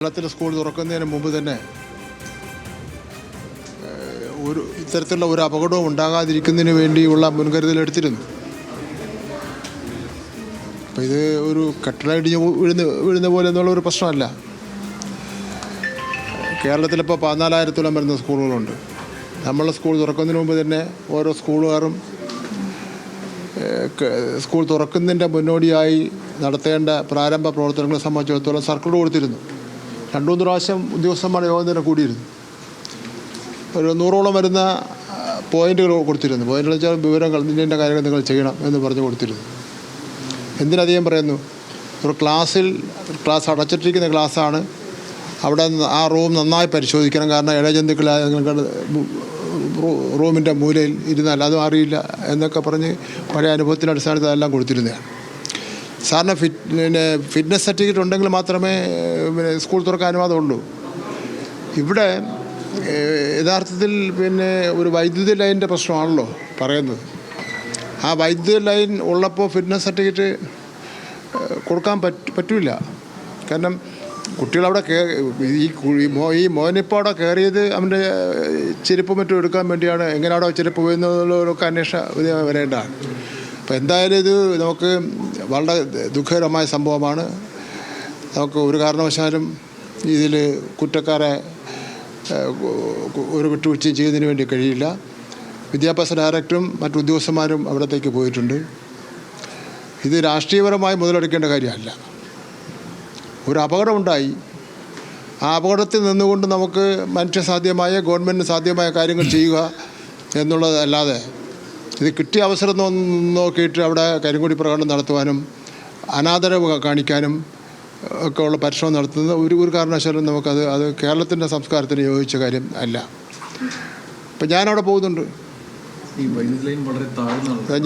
കേരളത്തിൽ സ്കൂൾ തുറക്കുന്നതിന് മുമ്പ് തന്നെ ഇത്തരത്തിലുള്ള ഒരു അപകടവും ഉണ്ടാകാതിരിക്കുന്നതിന് വേണ്ടിയുള്ള മുൻകരുതലെടുത്തിരുന്നു. അപ്പോൾ ഇത് ഒരു കെട്ടിടമിടിഞ്ഞ് വീഴുന്ന പോലെ എന്നുള്ള ഒരു പ്രശ്നമല്ല. കേരളത്തിലിപ്പോൾ 14,000-ഓളം വരുന്ന സ്കൂളുകളുണ്ട്. നമ്മളെ സ്കൂൾ തുറക്കുന്നതിന് മുമ്പ് തന്നെ ഓരോ സ്കൂളുകാരും സ്കൂൾ തുറക്കുന്നതിൻ്റെ മുന്നോടിയായി നടത്തേണ്ട പ്രാരംഭ പ്രവർത്തനങ്ങളെ സംബന്ധിച്ചിടത്തോളം സർക്കുലർ കൊടുത്തിരുന്നു. 2-3 പ്രാവശ്യം ഉദ്യോഗസ്ഥന്മാരുടെ യോഗം തന്നെ കൂടിയിരുന്നു. ഒരു 100ഓളം വരുന്ന പോയിന്റുകൾ കൊടുത്തിരുന്നു. പോയിന്റുകൾ വെച്ചാൽ വിവരങ്ങൾ, നിൻ്റെ കാര്യങ്ങൾ നിങ്ങൾ ചെയ്യണം എന്ന് പറഞ്ഞ് കൊടുത്തിരുന്നു. എന്തിനധികം പറയുന്നു, ഒരു ക്ലാസ് അടച്ചിട്ടിരിക്കുന്ന ക്ലാസ്സാണ്. അവിടെ ആ റൂം നന്നായി പരിശോധിക്കണം. കാരണം ഇഴജന്തുക്കൾ റൂമിൻ്റെ മൂലയിൽ ഇരുന്നാൽ അതും അറിയില്ല എന്നൊക്കെ പറഞ്ഞ് പഴയ അനുഭവത്തിൻ്റെ അടിസ്ഥാനത്തിൽ അതെല്ലാം കൊടുത്തിരുന്നതാണ്. സാറിന് ഫിറ്റ്നസ് സർട്ടിഫിക്കറ്റ് ഉണ്ടെങ്കിൽ മാത്രമേ സ്കൂൾ തുറക്കാൻ അനുവാദമുള്ളൂ. ഇവിടെ യഥാർത്ഥത്തിൽ ഒരു വൈദ്യുതി ലൈനിൻ്റെ പ്രശ്നമാണല്ലോ പറയുന്നത്. ആ വൈദ്യുതി ലൈൻ ഉള്ളപ്പോൾ ഫിറ്റ്നസ് സർട്ടിഫിക്കറ്റ് കൊടുക്കാൻ പറ്റില്ല. കാരണം കുട്ടികളവിടെ ഈ മോനിപ്പോൾ അവിടെ കയറിയത് അവൻ്റെ ചെരുപ്പ് മറ്റും എടുക്കാൻ വേണ്ടിയാണ്. എങ്ങനെ അവിടെ ചെരുപ്പ് പോയെന്നുള്ളതൊക്കെ അന്വേഷണ വരേണ്ടതാണ്. അപ്പോൾ എന്തായാലും ഇത് നമുക്ക് വളരെ ദുഃഖകരമായ സംഭവമാണ്. നമുക്ക് ഒരു കാരണവശാലും ഇതിൽ കുറ്റക്കാരെ ഒരു വിട്ടുവീഴ്ചയും ചെയ്യുന്നതിന് വേണ്ടി കഴിയില്ല. വിദ്യാഭ്യാസ ഡയറക്ടറും മറ്റു ഉദ്യോഗസ്ഥന്മാരും അവിടത്തേക്ക് പോയിട്ടുണ്ട്. ഇത് രാഷ്ട്രീയപരമായി മുതലെടുക്കേണ്ട കാര്യമല്ല. ഒരു അപകടമുണ്ടായി. ആ അപകടത്തിൽ നിന്നുകൊണ്ട് നമുക്ക് മനുഷ്യസാധ്യമായ ഗവൺമെൻറ്റിന് സാധ്യമായ കാര്യങ്ങൾ ചെയ്യുക എന്നുള്ളതല്ലാതെ ഇത് കിട്ടിയ അവസരം നോക്കിയിട്ട് അവിടെ കരിങ്കൊടി പ്രകടനം നടത്തുവാനും അനാദരവ് കാണിക്കാനും ഒക്കെ ഉള്ള പരിശ്രമം നടത്തുന്നത് ഒരു കാരണവശാലും അത് കേരളത്തിൻ്റെ സംസ്കാരത്തിന് യോജിച്ച കാര്യം അല്ല. ഇപ്പം ഞാനവിടെ പോകുന്നുണ്ട്,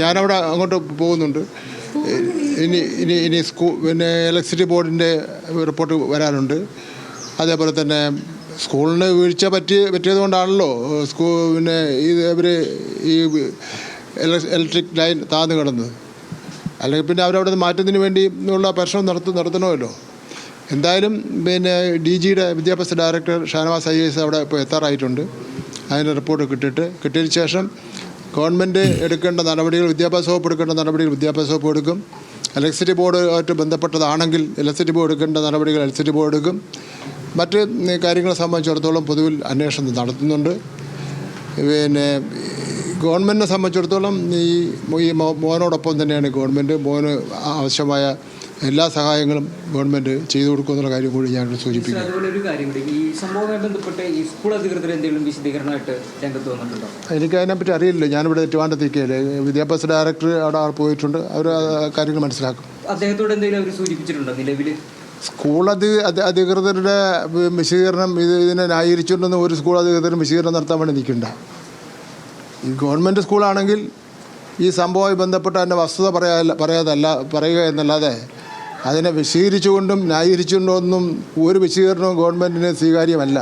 ഞാനവിടെ അങ്ങോട്ട് പോകുന്നുണ്ട്. ഇനി ഇലക്ട്രിസിറ്റി ബോർഡിൻ്റെ റിപ്പോർട്ട് വരാനുണ്ട്. അതേപോലെ തന്നെ സ്കൂളിന് വീഴ്ച പറ്റിയത് കൊണ്ടാണല്ലോ ഇവർ ഈ ഇലക്ട്രിക് ലൈൻ താഴ്ന്നു കിടന്നത്. അല്ലെങ്കിൽ പിന്നെ അവരവിടെ നിന്ന് മാറ്റുന്നതിന് വേണ്ടി ഉള്ള പരിശ്രമം നടത്തണമല്ലോ. എന്തായാലും DGയുടെ വിദ്യാഭ്യാസ ഡയറക്ടർ ഷാനവാസ് IAS അവിടെ ഇപ്പോൾ എത്താറായിട്ടുണ്ട്. അതിൻ്റെ റിപ്പോർട്ട് കിട്ടിയതിന് ശേഷം ഗവൺമെൻറ് എടുക്കേണ്ട നടപടികൾ, വിദ്യാഭ്യാസ വകുപ്പ് എടുക്കേണ്ട നടപടികൾ വിദ്യാഭ്യാസ വകുപ്പ് എടുക്കും. ഇലക്ട്രിസിറ്റി ബോർഡുമായിട്ട് ബന്ധപ്പെട്ടതാണെങ്കിൽ ഇലക്ട്രിസിറ്റി ബോർഡ് എടുക്കേണ്ട നടപടികൾ ഇലക്ട്രിസിറ്റി ബോർഡ് എടുക്കും. മറ്റ് കാര്യങ്ങളെ സംബന്ധിച്ചിടത്തോളം പൊതുവിൽ അന്വേഷണം നടത്തുന്നുണ്ട്. ഗവൺമെൻറ്റിനെ സംബന്ധിച്ചിടത്തോളം ഈ മോനോടൊപ്പം തന്നെയാണ് ഗവൺമെൻറ്. മോന് ആവശ്യമായ എല്ലാ സഹായങ്ങളും ഗവൺമെൻറ് ചെയ്തു കൊടുക്കുമെന്നുള്ള കാര്യം കൂടി ഞാൻ സൂചിപ്പിക്കും. അതുപോലെ ഒരു കാര്യം കൂടി, ഈ സംഭവവുമായി ബന്ധപ്പെട്ട് ഈ സ്കൂൾ അധികൃതർ എന്തെങ്കിലും വിശദീകരണമായിട്ട് രംഗത്ത് വന്നിട്ടുണ്ടോ? എനിക്ക് അതിനെപ്പറ്റി അറിയില്ല. ഞാനിവിടെ ട്രിവാൻഡ്രത്തേക്കല്ലേ, വിദ്യാഭ്യാസ ഡയറക്ടർ അവിടെ പോയിട്ടുണ്ട്. അവർ കാര്യങ്ങൾ മനസ്സിലാക്കും. അദ്ദേഹത്തോട് എന്തെങ്കിലും അവർ സൂചിപ്പിച്ചിട്ടുണ്ടോ നിലവിൽ? സ്കൂൾ അധികൃതരുടെ വിശദീകരണം ഇതിനെ ന്യായീകരിച്ചിട്ടുണ്ടെന്ന് ഒരു സ്കൂൾ അധികൃതരും വിശദീകരണം നടത്താൻ വേണ്ടി നിൽക്കണ്ട. ഈ ഗവൺമെൻറ് സ്കൂളാണെങ്കിൽ ഈ സംഭവവുമായി ബന്ധപ്പെട്ട് അതിൻ്റെ വസ്തുത പറയുക എന്നല്ലാതെ അതിനെ വിശദീകരിച്ചുകൊണ്ടും ന്യായീകരിച്ചുകൊണ്ടൊന്നും ഒരു വിശദീകരണവും ഗവൺമെൻറ്റിന് സ്വീകാര്യമല്ല.